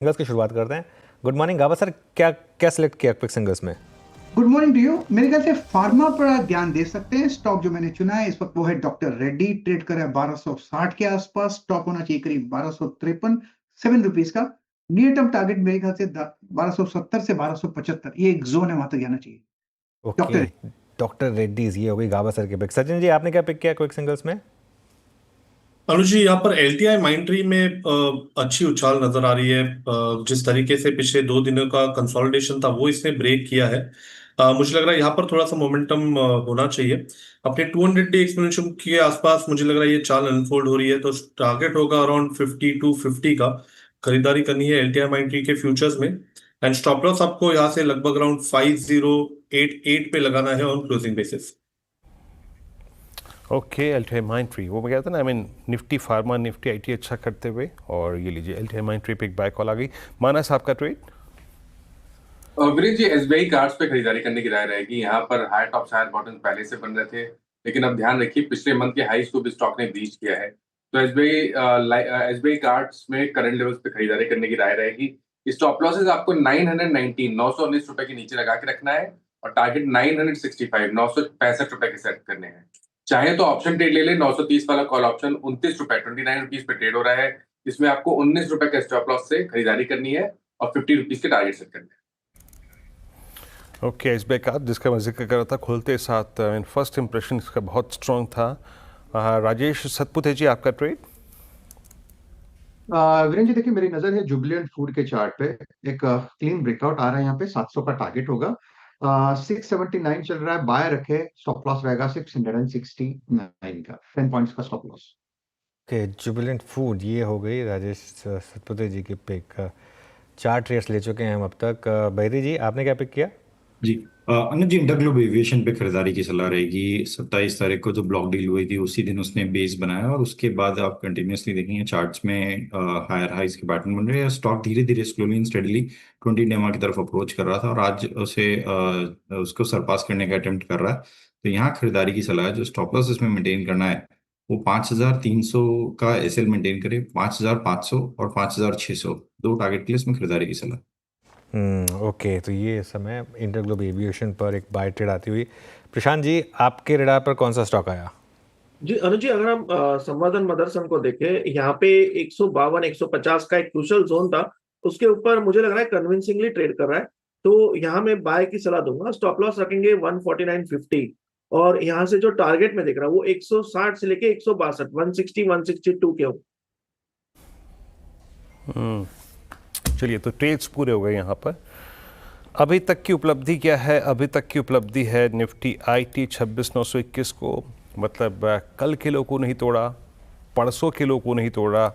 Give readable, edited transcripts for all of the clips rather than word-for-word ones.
Singles की शुरुआत करते हैं। गुड मॉर्निंग गाबा सर, क्या क्या सिलेक्ट किया क्विक सिंगल्स में? Good morning to you. मेरे ख्याल से फार्मा पर आप ध्यान दे सकते हैं। स्टॉक जो मैंने चुना है इस वक्त वो है डॉक्टर रेड्डी। ट्रेड कर रहा है 1260 के आसपास। स्टॉप होना चाहिए करीब 1253 7 रुपीज का। नियर टर्म टारगेट मेरे ख्याल से 1270 से 1275, ये एक जोन है, वहां तक जाना चाहिए। ओके, डॉक्टर डॉक्टर रेड्डीज ये हो गई गाबा सर के पिक। सचिन जी, आपने क्या पिक किया क्विक सिंगल्स में? अनुज जी, यहाँ पर एलटीआई माइंट्री में अच्छी उछाल नजर आ रही है। जिस तरीके से पिछले 2 दिनों का कंसोलिडेशन था वो इसने ब्रेक किया है। मुझे लग रहा है यहाँ पर थोड़ा सा मोमेंटम होना चाहिए। अपने 200 डे एक्सपोनेंशियल के आसपास मुझे लग रहा है ये चाल अनफोल्ड हो रही है, तो टारगेट होगा अराउंड 50 to 50 का। खरीदारी करनी है एलटीआई माइंट्री के फ्यूचर्स में। एंड स्टॉप लॉस आपको यहाँ से लगभग अराउंड 5088 पे लगाना है on closing basis. Okay, LTI Mindtree वो मैं कहता ना, I mean Nifty pharma Nifty IT अच्छा करते हुए, और ये लीजिए एल्टीआई माइंट्री पे एक बाय कॉल आ गई। मानस आपका trade? Virendra ji, SBI cards पे खरीदारी करने की राय रहेगी। यहाँ पर हाई टॉप्स हायर बॉटम पहले से बन रहे थे, लेकिन अब ध्यान रखिए पिछले मंथ के हाईज को भी स्टॉक ने ब्रीच किया है। तो एसबीआई कार्ड्स में करंट लेवल्स पे खरीदारी करने की राय रहेगी। स्टॉप लॉसेस आपको 919 919 रुपए के नीचे लगा के रखना है, और टारगेट 965 965 रुपए के सेट करने हैं। चाहे तो ऑप्शन ट्रेड ले ले। 930 वाला कॉल ऑप्शन 29 रुपए 29 रुपीज पे ट्रेड हो रहा है। इसमें आपको 19 रुपए के स्टॉप लॉस से खरीदारी करनी है और 50 रुपीज के टारगेट सेट करने हैं। ओके, एसबीआई कार्ड जिसका मैं जिक्र कर रहा था खुलते साथ, फर्स्ट इंप्रेशन इसका बहुत स्ट्रॉन्ग था। राजेश सतपुते जी, आपका ट्रेड? वीरेंद्र जी, देखिए मेरी नजर है जुबिलेंट फूड के चार्ट पे। एक क्लीन ब्रेकआउट आ रहा है यहाँ पे। 700 का टारगेट होगा। 679 चल रहा है। बाय रखे। स्टॉप लॉस रहेगा 669 का। 10 पॉइंट्स का stop loss. Okay, Jubilant food ये हो गई राजेश सतपुते जी की पिक। 4 ट्रेड्स ले चुके हैं हम अब तक। बहरी जी, आपने क्या पिक किया? जी। अनुज जी, इंटरग्लोब एविएशन पे खरीदारी की सलाह रहेगी। 27 तारीख को जो ब्लॉक डील हुई थी उसी दिन उसने बेस बनाया, और उसके बाद आप कंटिन्यूसली देखेंगे चार्ट्स में हायर हाइज के पैटर्न बन रहे हैं। स्टॉक धीरे धीरे स्लोली एंड स्टेडली 20 डेमा की तरफ अप्रोच कर रहा था, और आज उसे उसको सरपास करने का अटेम्प्ट कर रहा है। तो यहाँ खरीदारी की सलाह है। जो स्टॉप लॉस इसमें मेंटेन करना है वो 5300 का एसएल मेंटेन करे। 5500 और 5600 दो टारगेट के लिए इसमें खरीदारी की सलाह। ओके, तो ये समय इंटरग्लोब एविएशन पर एक बाय ट्रेड आती हुई। प्रशांत जी, आपके रडार पर कौन सा स्टॉक आया? जी अनुज जी, अगर हम संवर्धन मदरसन को देखें, यहाँ पे 152 150 का एक क्रूशल जोन था। उसके ऊपर मुझे लग रहा है कन्विंसिंगली ट्रेड कर रहा है। तो यहाँ मैं बाय की सलाह दूंगा। स्टॉप लॉस रखेंगे 149.50, और यहाँ से जो टारगेट में देख रहा हूँ वो 160 से लेके 162 160 162 के हो। चलिए, तो ट्रेड्स पूरे हो गए यहाँ पर। अभी तक की उपलब्धि क्या है? अभी तक की उपलब्धि है निफ्टी आईटी 26,921 को, मतलब कल के लो को नहीं तोड़ा, परसों के लो को नहीं तोड़ा।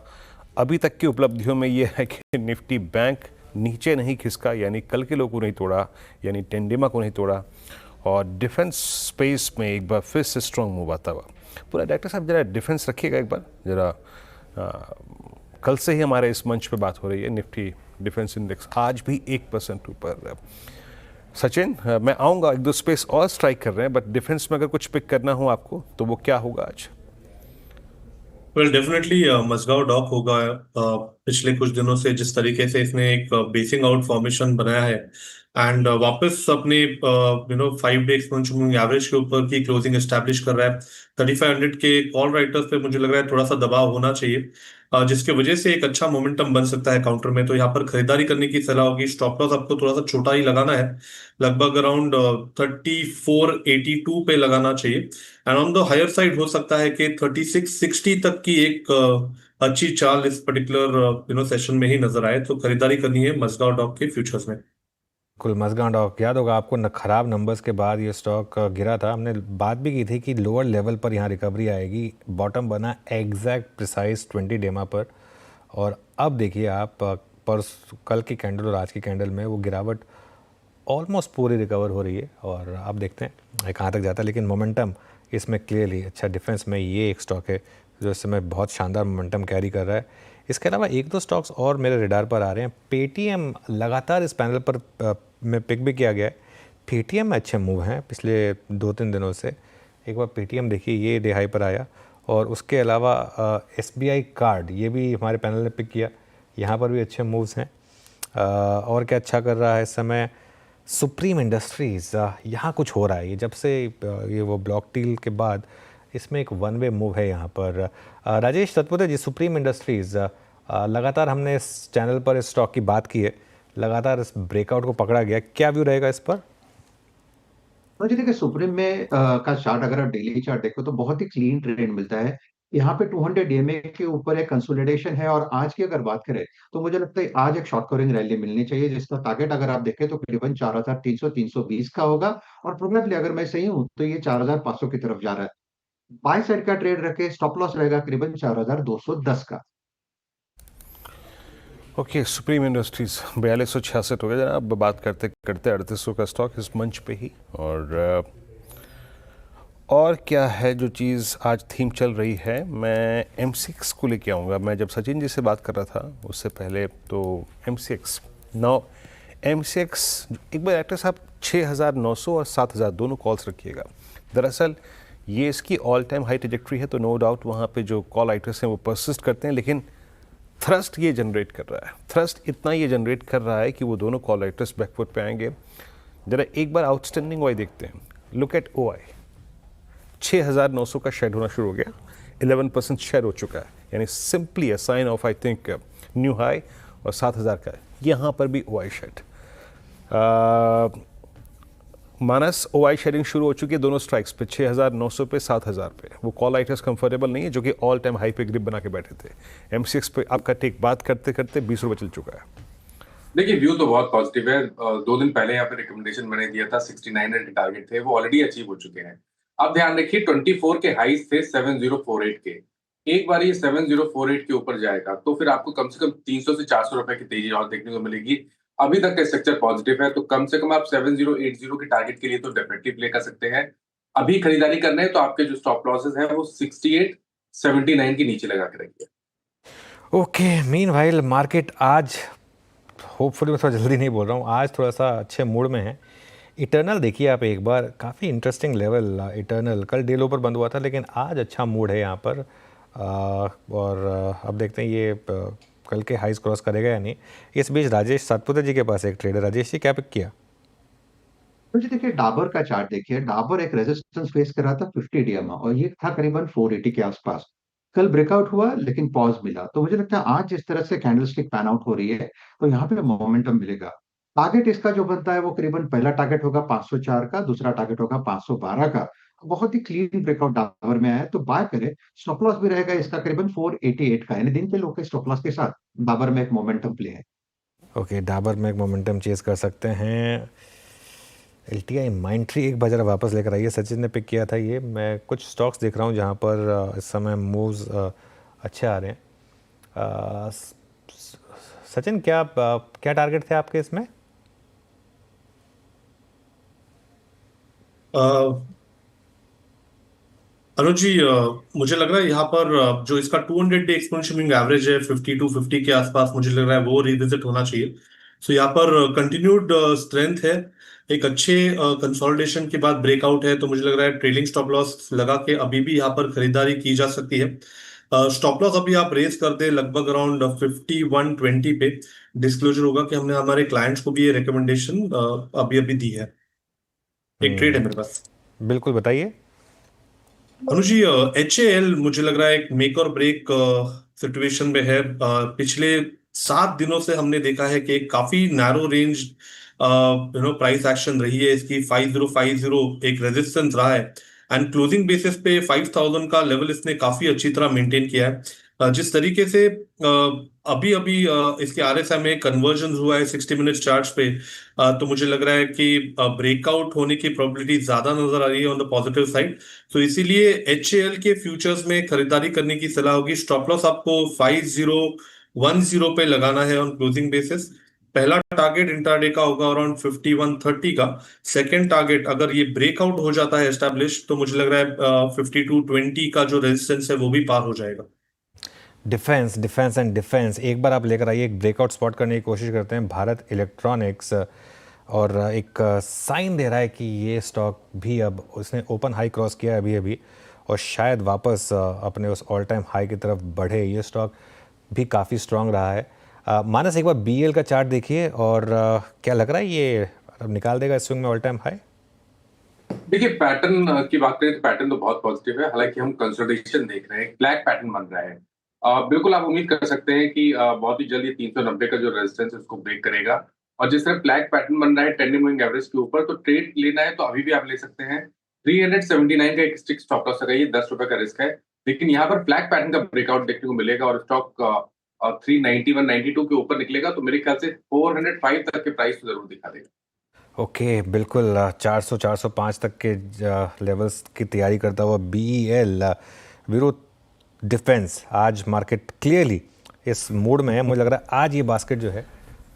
अभी तक की उपलब्धियों में ये है कि निफ्टी बैंक नीचे नहीं खिसका, यानी कल के लो को नहीं तोड़ा, यानी टेंडेमा को नहीं तोड़ा, और डिफेंस स्पेस में एक बार फिर से स्ट्रॉन्ग मूव आता हुआ। पूरा डॉक्टर साहब जरा डिफेंस रखिएगा एक बार जरा। कल से ही हमारे इस मंच पे बात हो रही है। निफ्टी डिफेंस इंडेक्स आज भी 1% ऊपर। सचिन, मैं आऊँगा, एक दो स्पेस और स्ट्राइक कर रहे हैं, बट डिफेंस में अगर कुछ पिक करना हो आपको तो वो क्या होगा आज? वेल डेफिनेटली मजगांव डॉक होगा। पिछले कुछ दिनों से जिस तरीके से इसने एक बेसिंग आउट फॉर्मेशन बनाया है, एंड वापस अपने 5 डे एक्सपोनेंशियल एवरेज के ऊपर की क्लोजिंग एस्टैब्लिश कर रहा है। 3500 के कॉल राइटर्स पे मुझे लग रहा है थोड़ा सा दबाव होना चाहिए, जिसके वजह से एक अच्छा मोमेंटम बन सकता है काउंटर में। तो यहाँ पर खरीदारी करने की सलाह होगी। स्टॉप लॉस आपको थोड़ा सा छोटा ही लगाना है, लगभग अराउंड 3482 पे लगाना चाहिए। And on the higher side हो सकता है कि 3660 तक की एक अच्छी चाल इस पर्टिकुलर सेशन में ही नजर आए। तो खरीदारी करनी है मजगांव डॉक के फ्यूचर्स में। कुल मजगांव डॉक याद होगा आपको, खराब नंबर्स के बाद ये स्टॉक गिरा था। हमने बात भी की थी कि लोअर लेवल पर यहाँ रिकवरी आएगी। बॉटम बना एग्जैक्ट प्रिसाइज 20 डेमा पर, और अब देखिए आप पर कल की कैंडल और आज की कैंडल में वो गिरावट ऑलमोस्ट पूरी रिकवर हो रही है। और आप देखते हैं कहाँ तक जाता है, लेकिन मोमेंटम इसमें क्लियरली अच्छा। डिफेंस में ये एक स्टॉक है जो इस समय बहुत शानदार मोमेंटम कैरी कर रहा है। इसके अलावा एक दो स्टॉक्स और मेरे रडार पर आ रहे हैं। पेटीएम लगातार इस पैनल पर में पिक भी किया गया है। पेटीएम में अच्छे मूव हैं पिछले 2-3 दिनों से। एक बार पेटीएम देखिए, ये डे हाई पर आया, और उसके अलावा एसबीआई कार्ड ये भी हमारे पैनल ने पिक किया। यहाँ पर भी अच्छे मूव्स हैं। और क्या अच्छा कर रहा है इस समय? सुप्रीम इंडस्ट्रीज़, यहाँ कुछ हो रहा है। ये जब से ये वो ब्लॉक डील के बाद इसमें एक वन वे मूव है यहाँ पर। राजेश सतपुते जी, सुप्रीम इंडस्ट्रीज़, लगातार हमने इस चैनल पर इस स्टॉक की बात की है, लगातार इस ब्रेकआउट को पकड़ा गया, क्या व्यू रहेगा इस पर? मुझे देखिए सुप्रीम में का चार्ट अगर आप डेली चार्ट देखो तो बहुत ही क्लीन ट्रेंड मिलता है। यहाँ पे 200 EMA के ऊपर एक कंसोलिडेशन है और आज की अगर बात करें तो मुझे लगता है आज एक शॉर्ट कवरिंग रैली मिलनी चाहिए जिसका टारगेट अगर आप देखें तो करीबन 4300 320 का होगा और प्रोबेबली अगर मैं सही हूं तो ये 4500 की तरफ जा रहा है। बाय साइड का ट्रेड रखे, स्टॉप लॉस रहेगा करीबन 4210 का। ओके, सुप्रीम इंडस्ट्रीज 4266 हो गया जनाब। बात करते करते 3800 का स्टॉक इस मंच पे ही। और क्या है जो चीज़ आज थीम चल रही है, मैं M6 को लेके आऊँगा। मैं जब सचिन जी से बात कर रहा था उससे पहले तो M6 एक बार एक्टर साहब 6900 और 7000 दोनों कॉल्स रखिएगा। दरअसल ये इसकी ऑल टाइम हाई ट्रेजेक्ट्री है, तो नो डाउट वहाँ पे जो कॉल राइटर्स हैं वो परसिस्ट करते हैं, लेकिन थ्रस्ट ये जनरेट कर रहा है। थ्रस्ट इतना ये जनरेट कर रहा है कि वो दोनों कॉल राइटर्स बैकफुट पे आएंगे। जरा एक बार आउटस्टैंडिंग वाई देखते हैं। लुक एट OI, 6900 का शेड होना शुरू हो गया, 11% शेड हो चुका है, यानी simply a sign of I think new high. और 7000 का यहाँ पर भी OI शेड। मानस OI शेडिंग शुरू हो चुकी है दोनों स्ट्राइक्स पे, 6900 पे, 7000 पे। वो कॉल राइटर्स कंफर्टेबल नहीं है जो कि ऑल टाइम हाई पे ग्रिप बना के बैठे थे। M6 पे आपका टेक बात करते करते 20 रुपये चल चुका है। देखिए व्यू तो बहुत पॉजिटिव है। 2 दिन पहले यहाँ पे रिकमेंडेशन मैंने दिया था, 69 के टारगेट थे, वो ऑलरेडी अचीव हो चुके हैं। अब ध्यान रखिए 24 के हाईज थे 7048 के। एक बार ये 7048 के ऊपर जाएगा तो फिर आपको कम से कम 300 से 400 रुपए की तेजी और देखने को मिलेगी। अभी तक का स्ट्रक्चर पॉजिटिव है, तो कम से कम आप 7080 के टारगेट के लिए तो डेफिनेटली प्ले कर सकते हैं। अभी खरीदारी करना है तो आपके जो स्टॉप लॉसेस है वो 6879 के नीचे लगा के रखिए। ओके, मीनवाइल मार्केट आज, होपफुली मैं थोड़ा जल्दी नहीं बोल रहा हूँ, आज थोड़ा सा अच्छे मूड में है। इटर्नल देखिए आप एक बार, काफ़ी इंटरेस्टिंग लेवल इटर्नल। कल डे लो पर बंद हुआ था लेकिन आज अच्छा मूड है यहाँ पर। और अब देखते हैं ये कल के हाईज क्रॉस करेगा या नहीं। इस बीच राजेश सातपुते जी के पास एक ट्रेड है। राजेश जी, क्या पिक किया? मुझे देखिए डाबर का चार्ट देखिए, डाबर एक रेजिस्टेंस फेस कर रहा था 50 DMA और ये था करीबन 480 के आसपास। कल ब्रेकआउट हुआ लेकिन पॉज मिला, तो मुझे लगता है आज जिस तरह से कैंडलस्टिक पैन आउट हो रही है तो यहाँ पे मोमेंटम मिलेगा। टारगेट इसका जो बनता है वो करीबन पहला टारगेट होगा 504 का, दूसरा टारगेट होगा 512 का। बहुत ही क्लीन ब्रेकआउट डाबर में आया है तो बाय करें। स्टॉप लॉस भी रहेगा इसका करीबन 488 का, यानी दिन के लो के स्टॉप लॉस के साथ डाबर में एक मोमेंटम प्ले है। ओके, डाबर में एक मोमेंटम चेज कर सकते हैं। LTI माइंट्री एक बार जरा वापस लेकर आइए। सचिन ने पिक किया था ये। मैं कुछ स्टॉक्स देख रहा हूँ जहाँ पर इस समय मूव्स अच्छे आ रहे हैं। सचिन, क्या टारगेट थे आपके इसमें? अनुज जी, मुझे लग रहा है यहाँ पर जो इसका 200 डे एक्सपोनेंशियल मूविंग एवरेज है 5250 के आसपास, मुझे लग रहा है वो रिविजिट होना चाहिए। सो यहाँ पर कंटिन्यूड स्ट्रेंथ है, एक अच्छे कंसोलिडेशन के बाद ब्रेकआउट है, तो मुझे लग रहा है ट्रेलिंग स्टॉप लॉस लगा के अभी भी यहाँ पर खरीदारी की जा सकती है। स्टॉप लॉस अभी आप रेस कर दे लगभग अराउंड 5120 पे। डिस्क्लोजर होगा कि हमने हमारे क्लाइंट्स को भी ये रिकमेंडेशन अभी अभी दी है। एक ट्रेड है मेरे पास। बिल्कुल, बताइए। अनुज जी, HAL मुझे लग रहा है एक मेक और ब्रेक सिचुएशन में है। पिछले 7 दिनों से हमने देखा है कि एक काफी नैरो रेंज प्राइस एक्शन रही है इसकी। 5050 एक रेजिस्टेंस रहा है एंड क्लोजिंग बेसिस पे 5000 का लेवल इसने काफी अच्छी तरह मेंटेन किया है। जिस तरीके से अभी अभी इसके RSI में कन्वर्जन हुआ है 60 मिनट चार्ट्स पे, तो मुझे लग रहा है कि ब्रेकआउट होने की प्रोबेबिलिटी ज्यादा नजर आ रही है ऑन द पॉजिटिव साइड। तो इसीलिए HAL के फ्यूचर्स में खरीदारी करने की सलाह होगी। स्टॉप लॉस आपको 5010 पे लगाना है ऑन क्लोजिंग बेसिस। पहला टारगेट इंट्राडे का होगा अराउंड 5130 का। सेकंड टारगेट अगर ये ब्रेकआउट हो जाता है एस्टैब्लिश, तो मुझे लग रहा है 5220 का जो रेजिस्टेंस है वो भी पार हो जाएगा। डिफेंस डिफेंस एंड डिफेंस एक बार आप लेकर आइए। एक ब्रेकआउट स्पॉट करने की कोशिश करते हैं भारत इलेक्ट्रॉनिक्स, और एक साइन दे रहा है कि ये स्टॉक भी अब उसने ओपन हाई क्रॉस किया है अभी अभी, और शायद वापस अपने उस ऑल टाइम हाई की तरफ बढ़े। ये स्टॉक भी काफ़ी स्ट्रांग रहा है। मानस एक बार BEL का चार्ट देखिए और क्या लग रहा है ये अब निकाल देगा इस स्विंग में ऑल टाइम हाई? देखिए पैटर्न की बात करें तो पैटर्न तो बहुत पॉजिटिव है, हालांकि हम कंसोलिडेशन देख रहे हैं, एक ब्लैक पैटर्न बन रहा है। बिल्कुल आप उम्मीद कर सकते हैं कि बहुत ही जल्द ये 390 का जो रेजिस्टेंस है उसको ब्रेक करेगा, और जिस तरह ब्लैक पैटर्न बन रहा है 10 डे मूविंग एवरेज के ऊपर, तो ट्रेड लेना है तो अभी भी आप ले सकते हैं। 379 का एक स्टिक स्टॉप लॉस लगाइए, 10 रुपए का रिस्क है, लेकिन यहाँ पर ब्लैक पैटर्न का ब्रेकआउट देखने को मिलेगा और स्टॉक 391-92 के ऊपर निकलेगा, तो मेरे ख्याल से 405 तक के प्राइस तो जरूर दिखा देगा। ओके बिल्कुल 400-405 तक के लेवल्स की तैयारी करता हुआ BEL वीरो डिफेंस। आज मार्केट क्लियरली इस मूड में है, मुझे लग रहा है आज ये बास्केट जो है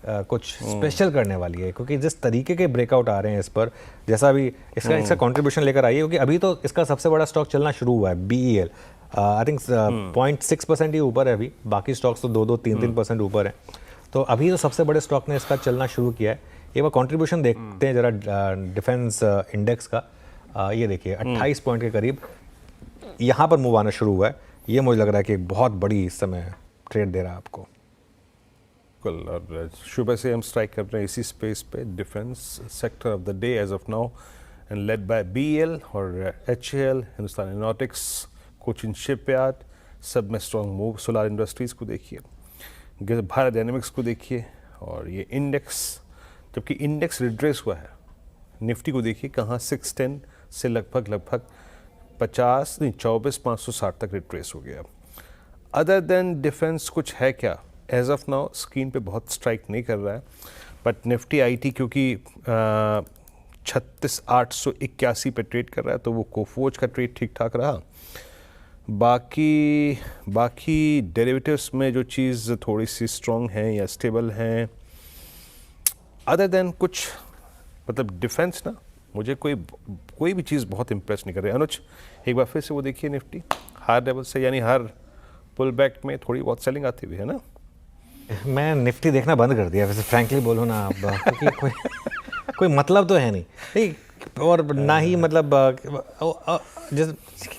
कुछ स्पेशल करने वाली है, क्योंकि जिस तरीके के ब्रेकआउट आ रहे हैं इस पर, जैसा भी इसका कंट्रीब्यूशन लेकर आई है, क्योंकि अभी तो इसका सबसे बड़ा स्टॉक चलना शुरू हुआ है BEL। आई थिंक 0.6% ही ऊपर है अभी, बाकी स्टॉक्स तो 2-3% ऊपर है। तो अभी तो सबसे बड़े स्टॉक ने इसका चलना शुरू किया है। एक बार कंट्रीब्यूशन देखते हैं जरा डिफेंस इंडेक्स का। ये देखिए 28 पॉइंट के करीब यहाँ पर मूव आना शुरू हुआ है। ये मुझे लग रहा है कि एक बहुत बड़ी इस समय ट्रेड दे रहा है आपको। कल और सुबह से हम स्ट्राइक कर रहे हैं इसी स्पेस पे, defence sector of the day as of now, and led by BEL और HAL, Hindustan aeronautics, Cochin shipyard, सब में स्ट्रॉन्ग मूव। सोलार इंडस्ट्रीज़ को देखिए, भारत डायनेमिक्स को देखिए, और ये इंडेक्स, जबकि इंडेक्स रिट्रेस हुआ है। निफ्टी को देखिए कहाँ 610 से लगभग 24,560 तक रिट्रेस हो गया। अदर देन डिफेंस कुछ है क्या? एज ऑफ नाउ स्क्रीन पे बहुत स्ट्राइक नहीं कर रहा है, बट निफ्टी IT क्योंकि 36,881 पे ट्रेड कर रहा है, तो वो कोफोज का ट्रेड ठीक ठाक रहा। बाकी डेरिवेटिव्स में जो चीज़ थोड़ी सी स्ट्रॉन्ग है या स्टेबल हैं, अदर देन कुछ, मतलब डिफेंस ना, मुझे कोई भी चीज़ बहुत इंप्रेस नहीं कर रही। अनुज एक बार फिर से वो देखिए निफ्टी हार लेवल से, यानी हर पुल बैक में थोड़ी बहुत सेलिंग आती हुई है ना। मैं निफ्टी देखना बंद कर दिया वैसे, फ्रैंकली बोलो ना आप, क्योंकि कोई मतलब तो है नहीं, और ना ही मतलब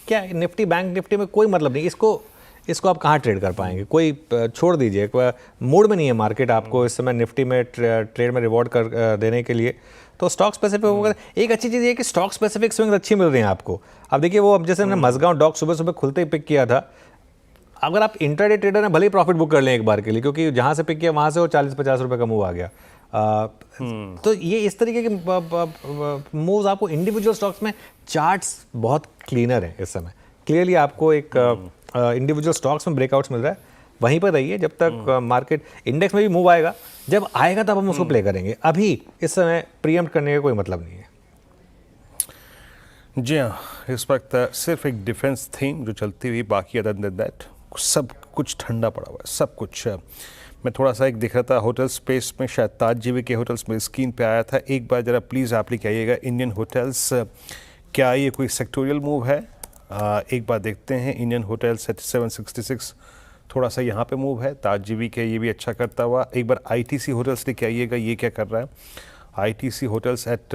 क्या निफ्टी बैंक निफ्टी में कोई मतलब नहीं। इसको आप कहाँ ट्रेड कर पाएंगे? कोई छोड़ दीजिए, मूड में नहीं है मार्केट आपको इस समय निफ्टी में ट्रेड में रिवॉर्ड कर देने के लिए। तो स्टॉक स्पेसिफिक होगा। एक अच्छी चीज़ ये कि स्टॉक स्पेसिफिक स्विंग्स अच्छी मिल रही हैं आपको। अब देखिए वो, अब जैसे हमने मजगांव डॉक सुबह खुलते ही पिक किया था, अगर आप इंट्राडे ट्रेडर हैं भले ही प्रॉफिट बुक कर लें एक बार के लिए, क्योंकि जहाँ से पिक किया वहाँ से वो 40-50 रुपये का मूव आ गया। तो ये इस तरीके के मूव्स आपको इंडिविजुअल स्टॉक्स में, चार्ट्स बहुत क्लीनर है इस समय, क्लियरली आपको एक इंडिविजुअल स्टॉक्स में ब्रेकआउट्स मिल रहा है। वहीं पर रहिए जब तक मार्केट, इंडेक्स में भी मूव आएगा, जब आएगा तब हम उसको प्ले करेंगे। अभी इस समय प्रीएम्प्ट करने का कोई मतलब नहीं है। जी हाँ, इस वक्त सिर्फ एक डिफेंस थीम जो चलती हुई, बाकी अदर देन दैट सब कुछ ठंडा पड़ा हुआ है, सब कुछ। मैं थोड़ा सा एक दिख रहा था होटल स्पेस में, शायद ताज जीवी के होटल्स में स्क्रीन पे आया था। एक बार ज़रा प्लीज़ आप लिख आइएगा इंडियन होटल्स, क्या ये कोई सेक्टोरियल मूव है? एक बार देखते हैं। इंडियन होटल्स एट 766, थोड़ा सा यहाँ पे मूव है। ताज जीवी के ये भी अच्छा करता हुआ। एक बार ITC होटल्स लेके आइएगा, ये क्या कर रहा है? ITC होटल्स एट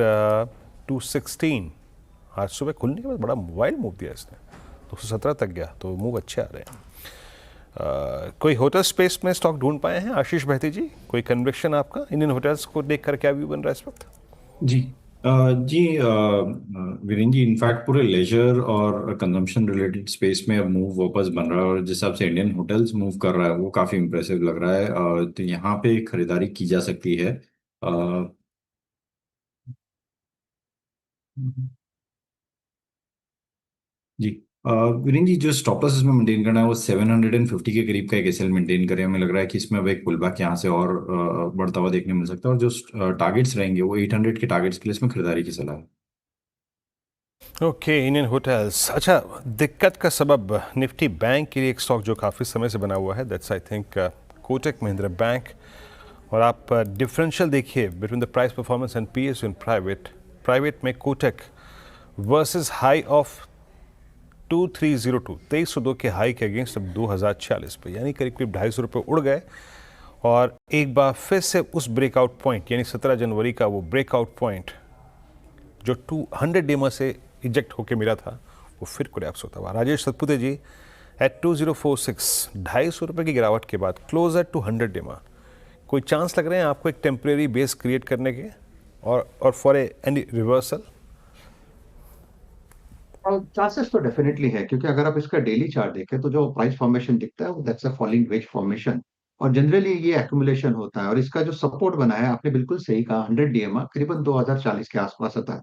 216, आज सुबह खुलने के बाद बड़ा मोबाइल मूव दिया इसने, 217 तक गया, तो मूव अच्छे आ रहे हैं। कोई होटल स्पेस में स्टॉक ढूंढ पाए हैं? आशीष बहती जी, कोई कन्विक्शन आपका इंडियन होटल्स को देखकर, क्या व्यू बन रहा है इस वक्त? जी वीरेंद्र जी, इनफैक्ट पूरे लेजर और कंजम्पशन रिलेटेड स्पेस में अब मूव वापस बन रहा है, और जिस हिसाब से इंडियन होटल्स मूव कर रहा है वो काफ़ी इंप्रेसिव लग रहा है। तो यहाँ पे खरीदारी की जा सकती है। जी वीरेंद्र जी, जो स्टॉप लॉस इसमें मेंटेन करना है वो 750 के करीब का एक एसएल मेंटेन करें। हमें लग रहा है कि इसमें अब एक पुल बैक यहाँ से और बढ़ता हुआ देखने मिल सकता है, और जो टारगेट्स रहेंगे वो 800 के टारगेट्स के लिए इसमें खरीदारी की सलाह है। Okay, Indian hotels. अच्छा, दिक्कत का सबब निफ्टी बैंक के लिए एक स्टॉक जो काफ़ी समय से बना हुआ है, that's I think Kotak Mahindra bank. और आप डिफरेंशियल देखिए between the price performance and PSU in private में कोटक वर्सेस हाई ऑफ 2302, 2302 के हाई के अगेंस्ट अब 2040 पे, यानी करीब 250 रुपये उड़ गए। और एक बार फिर से उस ब्रेकआउट पॉइंट, यानी 17 जनवरी का वो ब्रेकआउट पॉइंट जो 200 डेमा से इजेक्ट होके मिला था, वो फिर कोलैप्स होता हुआ। राजेश सतपुते जी एट 2046, 250 रुपये की गिरावट के बाद क्लोज एट 200 डेमा कोई चांस लग रहे हैं आपको एक टेम्परेरी बेस क्रिएट करने के और फॉर एनी रिवर्सल? चांसेस तो डेफिनेटली है, क्योंकि अगर आप इसका डेली चार्ट देखें तो जो प्राइस फॉर्मेशन दिखता है that's a falling veg formation, और जनरली ये एक्यूमुलेशन होता है। और इसका जो सपोर्ट बना है, आपने बिल्कुल सही कहा, 100 डीएमआर करीबन 2040 के आसपास आता है।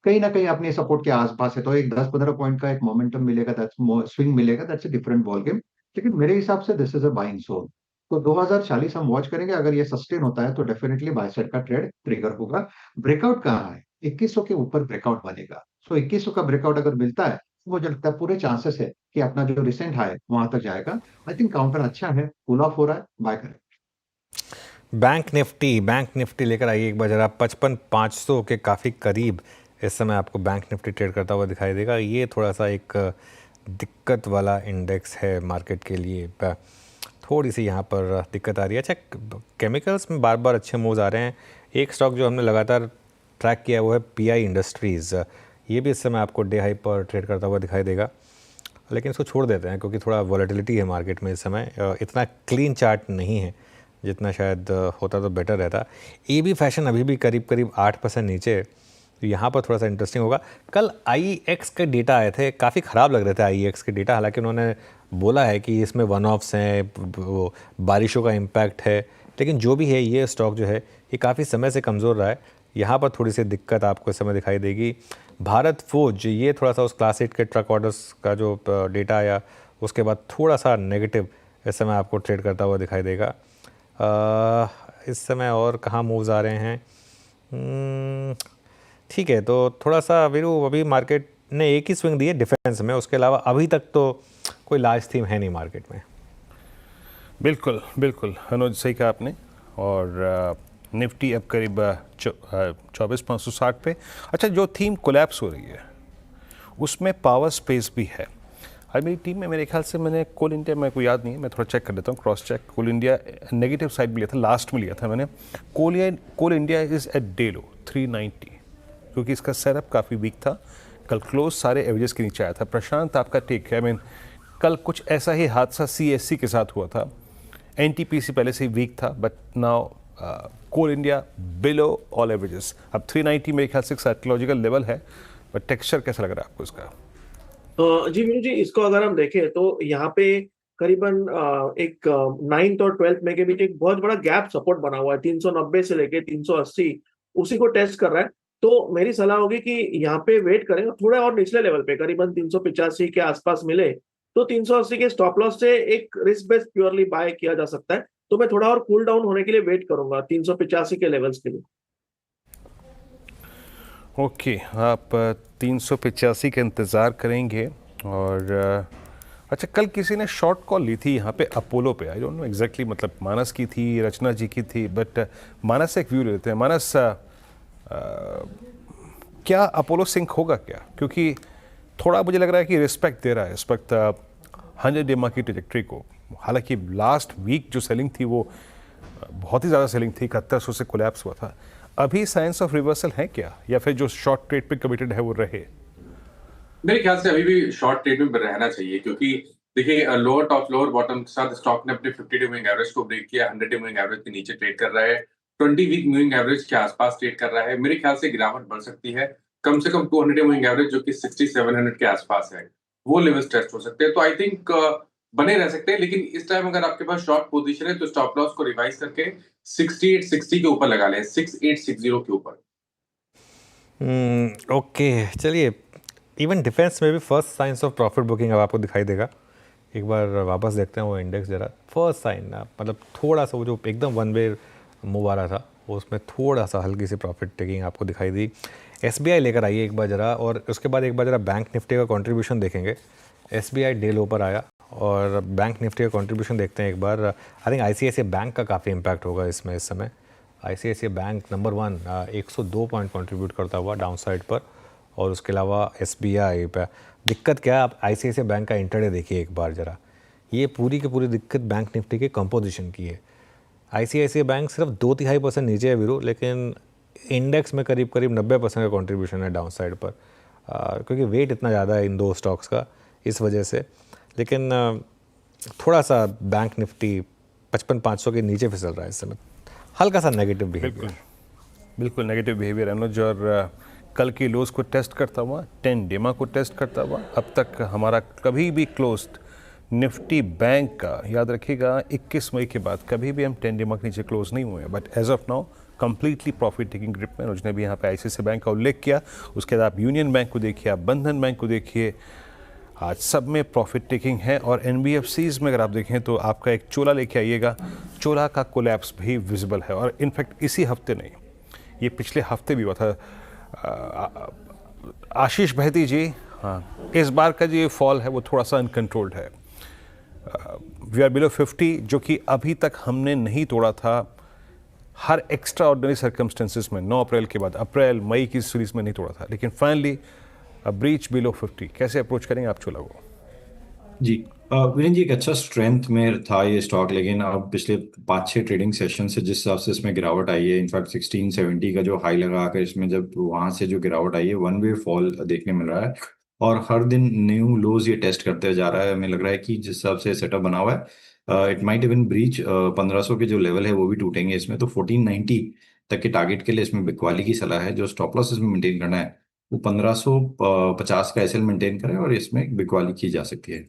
कहीं ना कहीं अपने सपोर्ट के आसपास है, तो एक 10-15 पॉइंट का एक मोमेंटम मिलेगा, दैट्स स्विंग मिलेगा, that's a different ball game. लेकिन मेरे हिसाब से this is a buying zone. तो 2040 हम वॉच करेंगे, अगर ये सस्टेन होता है तो डेफिनेटली बाय साइड का ट्रेड ट्रिगर होगा। ब्रेकआउट कहाँ है? 2100 के ऊपर ब्रेकआउट बनेगा। सो 2100 का ब्रेकआउट अगर मिलता है, मुझे लगता है पूरे चांसेस है कि अपना जो रिसेंट हाई वहां तक जाएगा। आई थिंक काउंटर अच्छा है, कूल ऑफ हो रहा है, बाय करें। बैंक निफ्टी लेकर आइए एक बार जरा। 55,500 के काफ़ी करीब इस समय आपको बैंक निफ्टी ट्रेड करता हुआ दिखाई देगा। ये थोड़ा सा एक दिक्कत वाला इंडेक्स है मार्केट के लिए, थोड़ी सी यहाँ पर दिक्कत आ रही है। अच्छा, केमिकल्स में बार बार अच्छे मूव्स आ रहे हैं। एक स्टॉक जो हमने लगातार ट्रैक किया वो है पीआई इंडस्ट्रीज़। ये भी इस समय आपको डे हाई पर ट्रेड करता हुआ दिखाई देगा, लेकिन इसको छोड़ देते हैं क्योंकि थोड़ा वॉलेटिलिटी है मार्केट में इस समय। इतना क्लीन चार्ट नहीं है जितना शायद होता तो बेटर रहता। एबी फैशन अभी भी करीब करीब 8% नीचे है, तो यहाँ पर थोड़ा सा इंटरेस्टिंग होगा। कल IEX के डेटा आए थे, काफ़ी ख़राब लग रहे थे IEX के डेटा। हालांकि उन्होंने बोला है कि इसमें वन ऑफ्स हैं, वो बारिशों का इम्पैक्ट है, लेकिन जो भी है ये स्टॉक जो है ये काफ़ी समय से कमज़ोर रहा है। यहाँ पर थोड़ी सी दिक्कत आपको इस समय दिखाई देगी। भारत फोर्ज, ये थोड़ा सा उस क्लास 8 के ट्रक ऑर्डर्स का जो डेटा आया उसके बाद थोड़ा सा नेगेटिव इस समय आपको ट्रेड करता हुआ दिखाई देगा। इस समय और कहाँ मूव्स आ रहे हैं? ठीक है, तो थोड़ा सा वीरू अभी मार्केट ने एक ही स्विंग दी है डिफेंस में, उसके अलावा अभी तक तो कोई लार्ज थीम है नहीं मार्केट में। बिल्कुल बिल्कुल अनुज, सही कहा आपने। और निफ्टी अब करीब 24,560 पे। अच्छा, जो थीम कोलैप्स हो रही है उसमें पावर स्पेस भी है। आज मेरी टीम में मेरे ख्याल से मैंने कोल इंडिया, मेरे को याद नहीं है, मैं थोड़ा चेक कर लेता हूँ, cross check. Coal India negative side भी लिया था, लास्ट में लिया था मैंने। Coal India is at day low 390, क्योंकि इसका सेटअप काफ़ी वीक था। कल क्लोज सारे एवरेजेस के नीचे आया था। प्रशांत, आपका टेक है? कल कुछ ऐसा ही हादसा CSC के साथ हुआ था। NTPC पहले से ही वीक था, but now Coal India below all averages. अब 390 मेरे ख्याल से एक साइकोलॉजिकल लेवल है, बट टेक्सचर कैसा लग रहा है आपको इसका? जी मीनू जी, इसको अगर हम देखें तो यहाँ पे करीबन एक 9th और 12th में के बीच एक बहुत बड़ा गैप सपोर्ट बना हुआ है। 390 से लेके 380 उसी को टेस्ट कर रहा है। तो मेरी सलाह होगी कि यहाँ पे वेट करें, थोड़ा और निचले लेवल पे करीबन 385 के आसपास मिले तो 380 के स्टॉप लॉस से एक रिस्क बेस्ड प्योरली बाय किया जा सकता है। तो मैं थोड़ा और कूल डाउन होने के लिए वेट करूंगा 385 के लेवल्स के लिए। ओके, आप 385 का इंतज़ार करेंगे। और अच्छा, कल किसी ने शॉर्ट कॉल ली थी यहाँ पे अपोलो पे। आई डोंट नो एग्जैक्टली, मतलब मानस की थी, रचना जी की थी, बट मानस से एक व्यू लेते हैं। मानस, क्या अपोलो सिंक होगा क्या? क्योंकि थोड़ा मुझे लग रहा है कि रिस्पेक्ट दे रहा है इस वक्त 100 डेमा की ट्रैजेक्टरी को। हालांकि लास्ट वीक जो सेलिंग थी वो बहुत ही ज़्यादा सेलिंग थी, 7100 से कोलैप्स हुआ था। अभी साइंस ऑफ रिवर्सल है क्या, या फिर जो शॉर्ट ट्रेड पे कमिटेड है वो रहे? मेरे ख्याल से अभी भी शॉर्ट ट्रेड में रहना चाहिए, क्योंकि देखिए लोअर टॉप लोअर बॉटम के साथ स्टॉक ने अपने 50 डे मूविंग एवरेज को ब्रेक किया, 100 डे मूविंग एवरेज के नीचे ट्रेड कर रहा है, 20 वीक मूविंग एवरेज के आसपास ट्रेड कर रहा है। मेरे ख्याल से गिरावट बढ़ सकती है, कम से कम 200 डे मूविंग एवरेज जो कि 6700 के आसपास है, वो लेवल्स टेस्ट हो सकते हैं। तो आई थिंक बने रह सकते हैं, लेकिन इस टाइम अगर आपके पास शॉर्ट पोजीशन है तो स्टॉप लॉस को रिवाइज करके 6860 के ऊपर लगा लें, 6860 के ऊपर। ओके, चलिए। इवन डिफेंस में भी first science of profit booking अब आपको दिखाई देगा। एक बार वापस देखते हैं वो इंडेक्स जरा। फर्स्ट साइन मतलब थोड़ा सा वो जो एकदम वन वे मूव आ रहा था उसमें थोड़ा सा हल्की सी प्रॉफिट टेकिंग आपको दिखाई दी। SBI लेकर आइए एक बार जरा, और उसके बाद एक बार जरा बैंक निफ्टी का कंट्रीब्यूशन देखेंगे। SBI डे लो पर आया, और बैंक निफ्टी का कंट्रीब्यूशन देखते हैं एक बार। आई थिंक ICICI बैंक का काफ़ी इम्पैक्ट होगा इसमें इस समय। ICICI bank number 1 102 point contribute करता हुआ डाउन साइड पर, और उसके अलावा SBI पे दिक्कत क्या है, आप ICICI बैंक का इंटरडे देखिए एक बार ज़रा। ये पूरी की पूरी दिक्कत बैंक निफ्टी के कंपोजिशन की है। ICICI बैंक सिर्फ 2.5% नीचे है वीरू, लेकिन इंडेक्स में करीब करीब 90% का कंट्रीब्यूशन है डाउन साइड पर, क्योंकि वेट इतना ज़्यादा है इन दो स्टॉक्स का इस वजह से। लेकिन थोड़ा सा बैंक निफ्टी 55,500 के नीचे फिसल रहा है इस समय, हल्का सा नेगेटिव बिल्कुल बिहेवियर। बिल्कुल नेगेटिव बिहेवियर अनुज, और कल के लोज को टेस्ट करता हुआ 10 डेमा को टेस्ट करता हुआ अब तक हमारा कभी भी क्लोज्ड निफ्टी बैंक का, याद रखिएगा 21 मई के बाद कभी भी हम 10 डेमा के नीचे क्लोज नहीं हुए हैं, but as of now completely profit taking grip में। अनुज ने भी यहाँ पे आईसीआईसीआई बैंक का उल्लेख किया, उसके बाद आप यूनियन बैंक को देखिए, आप बंधन बैंक को देखिए, आज सब में प्रॉफिट टेकिंग है। और एनबीएफसीज में अगर आप देखें तो आपका एक चोला लेके आइएगा, चोला का कोलैप्स भी विजिबल है, और इनफैक्ट इसी हफ्ते नहीं, ये पिछले हफ्ते भी हुआ था। आशीष बहती जी, हाँ, इस बार का जो ये फॉल है वो थोड़ा सा अनकंट्रोल्ड है। वी आर बिलो 50, जो कि अभी तक हमने नहीं तोड़ा था हर एक्स्ट्रा ऑर्डिनरी सर्कमस्टेंसेस में। 9 अप्रैल के बाद, अप्रैल मई की सीरीज में नहीं तोड़ा था, लेकिन फाइनली ब्रीच बिलो 50। कैसे अप्रोच करेंगे आप चोला को? जी वीरेंद्र जी, एक अच्छा स्ट्रेंथ में था ये स्टॉक, लेकिन अब पिछले 5-6 ट्रेडिंग सेशन से जिस हिसाब से इसमें गिरावट आई है, इनफैक्ट 1670 का जो हाई लगा कर इसमें जब वहां से जो गिरावट आई है, वन वे फॉल देखने मिल रहा है, और हर दिन न्यू लोज ये टेस्ट करते जा रहा है। हमें लग रहा है कि जिस हिसाब से सेटअप बना हुआ है, इट माइट इवन ब्रीच 1500 के जो लेवल है वो भी टूटेंगे इसमें। तो 1490 तक के टारगेट के लिए इसमें बिकवाली की सलाह है। जो स्टॉप लॉस इसमें मेंटेन करना है वो 1550 का एसएल मेंटेन करें, और इसमें बिकवाली की जा सकती है।